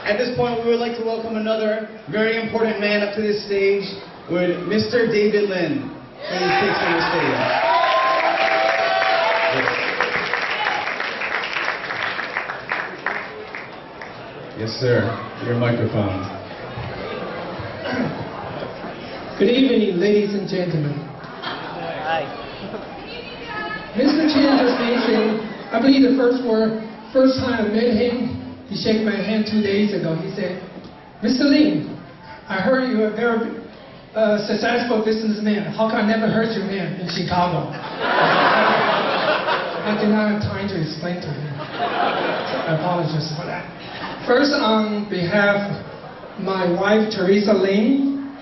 At this point, we would like to welcome another very important man up to this stage, with Mr. David Lin. Please take center stage. Yes, sir. Your microphone. Good evening, ladies and gentlemen. Hi. Mr. Chen just mentioned, I believe the first time I met him, he shook my hand 2 days ago. He said, Mr. Lin, I heard you are a very successful businessman. How come I never heard your name in Chicago? I did not have time to explain to him. I apologize for that. First, on behalf of my wife, Teresa Lin,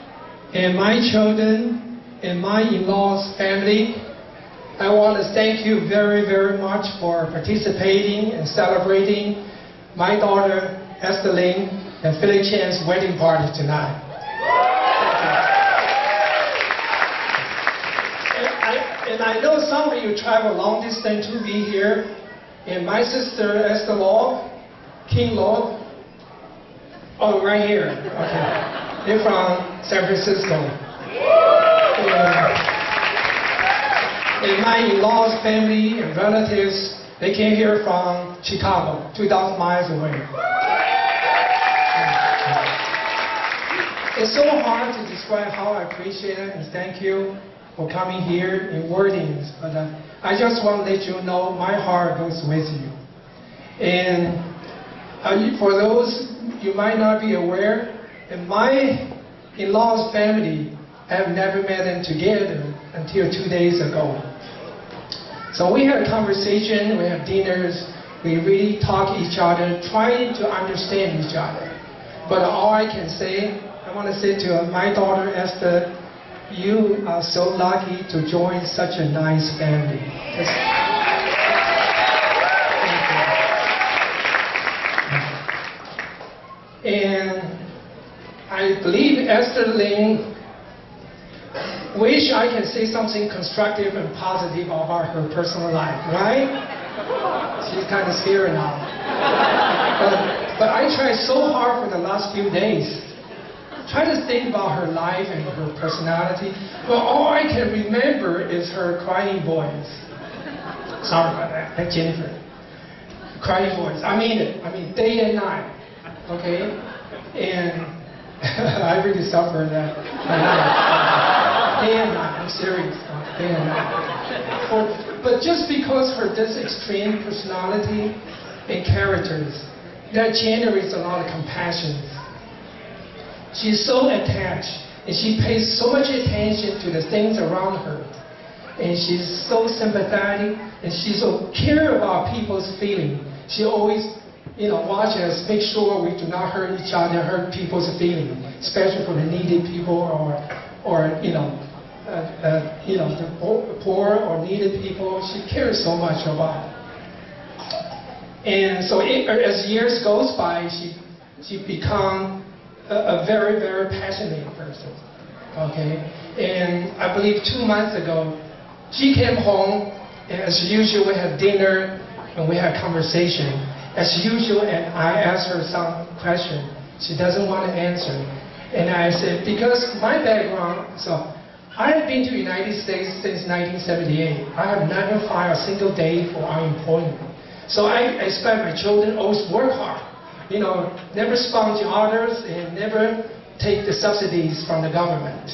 and my children, and my in-laws family, I want to thank you very, very much for participating and celebrating my daughter, Esther Lin, and Philip Chen's wedding party tonight. And I know some of you travel long distance to be here, and my sister, Esther Law, King Law, oh, right here, okay. They're from San Francisco. And my in-laws, family, and relatives, they came here from Chicago, 2,000 miles away. It's so hard to describe how I appreciate it and thank you for coming here in wordings, but I just want to let you know my heart goes with you. And for those you might not be aware, in my in-laws family, I have never met them together until 2 days ago. So we had a conversation, we had dinners, we really talk each other, trying to understand each other. But all I can say, I want to say to my daughter Esther, you are so lucky to join such a nice family. And I believe Esther Lin wish I can say something constructive and positive about her personal life, right? She's kind of scared now. But I tried so hard for the last few days, trying to think about her life and her personality, but all I can remember is her crying voice. Sorry about that, that's Jennifer. Crying voice, I mean it, day and night, okay? And I really suffer that. Day and night, I'm serious, day and night. But just because her this extreme personality and characters, that generates a lot of compassion. She's so attached, and she pays so much attention to the things around her. And she's so sympathetic, and she so care about people's feelings. She always, watch us, make sure we do not hurt each other, hurt people's feelings, especially for the needy people or the poor or needed people. She cares so much about. And so as years goes by, she become a very, very passionate person. Okay, and I believe 2 months ago, she came home, and as usual, we had dinner and we had conversation. As usual, and I asked her some question. She doesn't want to answer. And I said, because my background, so I have been to the United States since 1978. I have never filed a single day for unemployment. So I expect my children always work hard. Never sponge others and never take the subsidies from the government.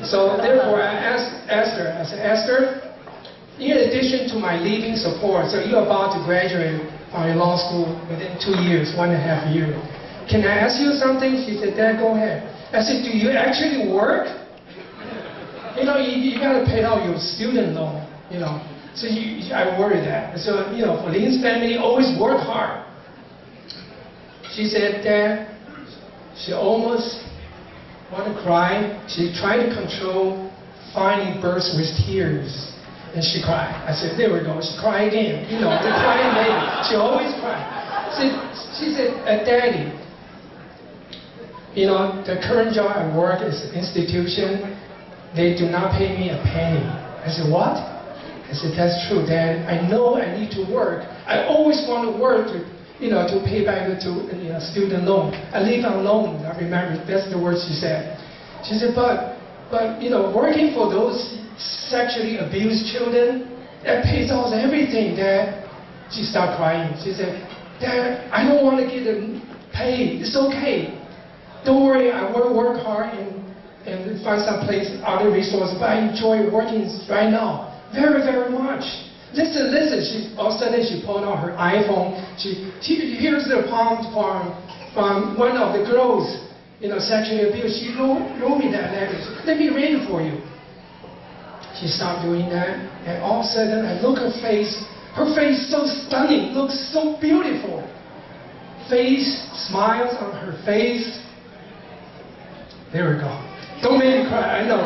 So therefore, I asked Esther, I said, Esther, in addition to my leaving support, so you're about to graduate from your law school within 2 years, 1.5 years. Can I ask you something? She said, Dad, go ahead. I said, do you actually work? You got to pay out your student loan, So I worry that. So, for Lin's family, always work hard. She said, Dad, she almost want to cry. She tried to control, finally burst with tears. And she cried. I said, there we go. She cried again. The crying baby. She always cried. She said, Daddy, the current job I work is an institution. They do not pay me a penny. I said, what? I said, that's true, Dad. I know I need to work. I always want to work to, to pay back the student loan. I live on loan. I remember that's the words she said. She said, but working for those sexually abused children, that pays off everything, Dad. She started crying. She said, Dad, I don't want to get paid. It's okay. Don't worry, I will work hard and find some place, other resources, but I enjoy working right now very, very much. Listen. All of a sudden, she pulled out her iPhone. Here's the poem from one of the girls, sexually abused. She wrote me that letter. Let me read it for you. She stopped doing that, and all of a sudden, I look at her face. Her face so stunning, looks so beautiful. Smiles on her face. There we go. Don't make me cry. I know.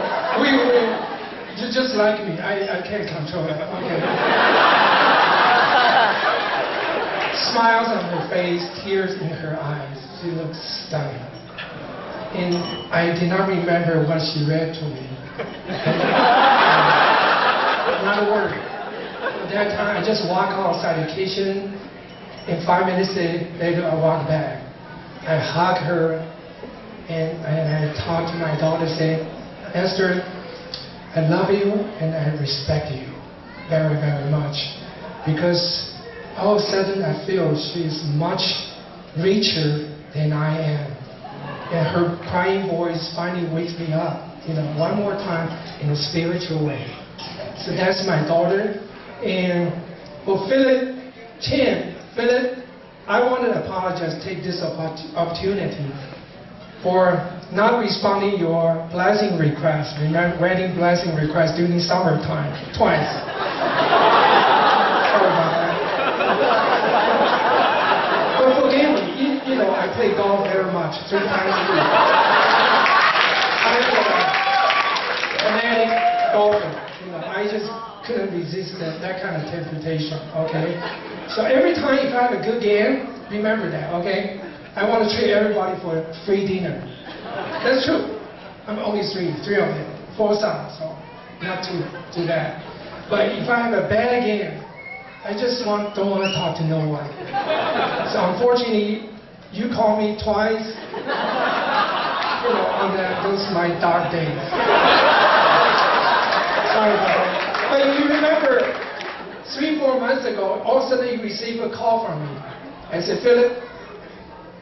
You're just like me. I can't control it. Okay. Smiles on her face, tears in her eyes. She looks stunning. And I did not remember what she read to me. Not a word. At that time, I just walked outside the kitchen. And 5 minutes later, I walked back. I hugged her, and I talked to my daughter, saying, Esther, I love you and I respect you very, very much. Because all of a sudden, I feel she is much richer than I am. And her crying voice finally wakes me up, one more time in a spiritual way. So that's my daughter. And for Philip Chen, Philip, I want to apologize, take this opportunity for not responding your blessing request, wedding blessing request during summertime, twice. Sorry about that. But forgive me, I play golf very much, 3 times a week. I'm a fanatic golfer. I just couldn't resist that kind of temptation, okay? So every time if I have a good game, remember that, okay? I want to treat everybody for a free dinner. That's true. I'm only three of them, 4 sons, so not too bad. But if I have a bad game, I just don't want to talk to no one. So unfortunately, you call me twice, on those my dark days. Sorry about that. But you remember, 3-4 months ago, all of a sudden you received a call from me. I said, Philip,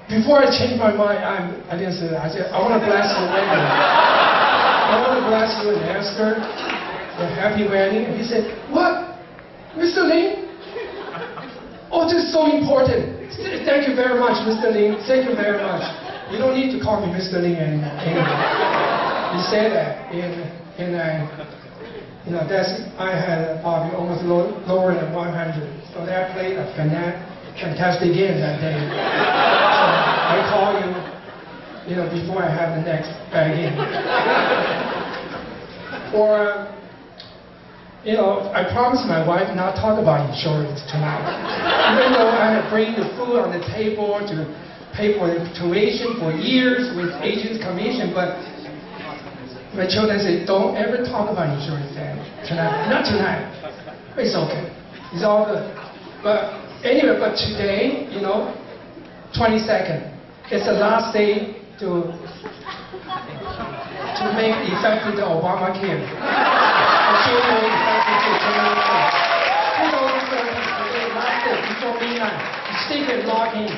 before I changed my mind, I didn't say that. I said, I want to bless your wedding. I want to bless you and Esther, a happy wedding. And he said, what? Mr. Lin? Oh, this is so important. Thank you very much, Mr. Lin. Thank you very much. You don't need to call me Mr. Lin anymore. He said that, and I had probably almost lower than 100. So that played a fantastic game that day. So I call you, before I have the next bad game. Or, I promised my wife not talk about insurance tonight. Even though I had bring the food on the table to pay for the tuition for years with agent's commission, but my children say, don't ever talk about insurance, Dad. Tonight. Not tonight. It's okay. It's all good. But anyway, but today, 22nd, it's the last day to make effective the Obamacare. January effective to January 2017, the last day before midnight. You still can log in.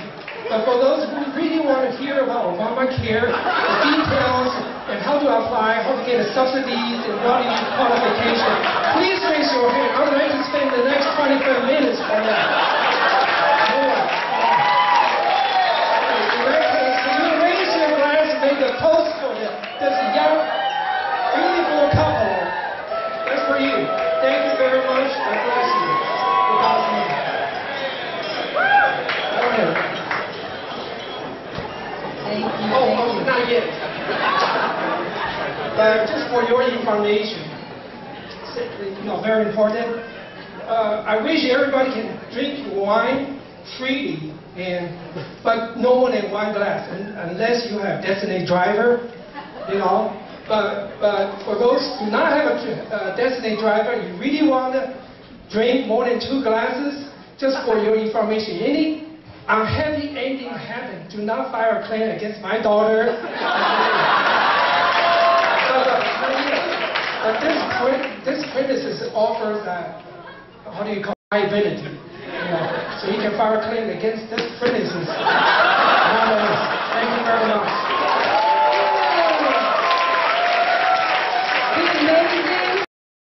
But for those who really want to hear about Obamacare, the details, and how to apply, how to get the subsidies, and what is your qualification, please raise your hand. I would like to spend the next 25 minutes for that. In that case, can you raise your glass and make a toast for this young, beautiful couple? That's for you. Thank you very much. God bless you. God's name. Okay. Oh, not yet. But just for your information, very important. I wish everybody can drink wine freely, but no more than 1 glass, unless you have designated driver, But for those who do not have a designated driver, you really want to drink more than 2 glasses, just for your information. unhappy ending happened, do not file a claim against my daughter. But this criticism offers how do you call it, liability. So you can file a claim against this criticism. Thank you very much.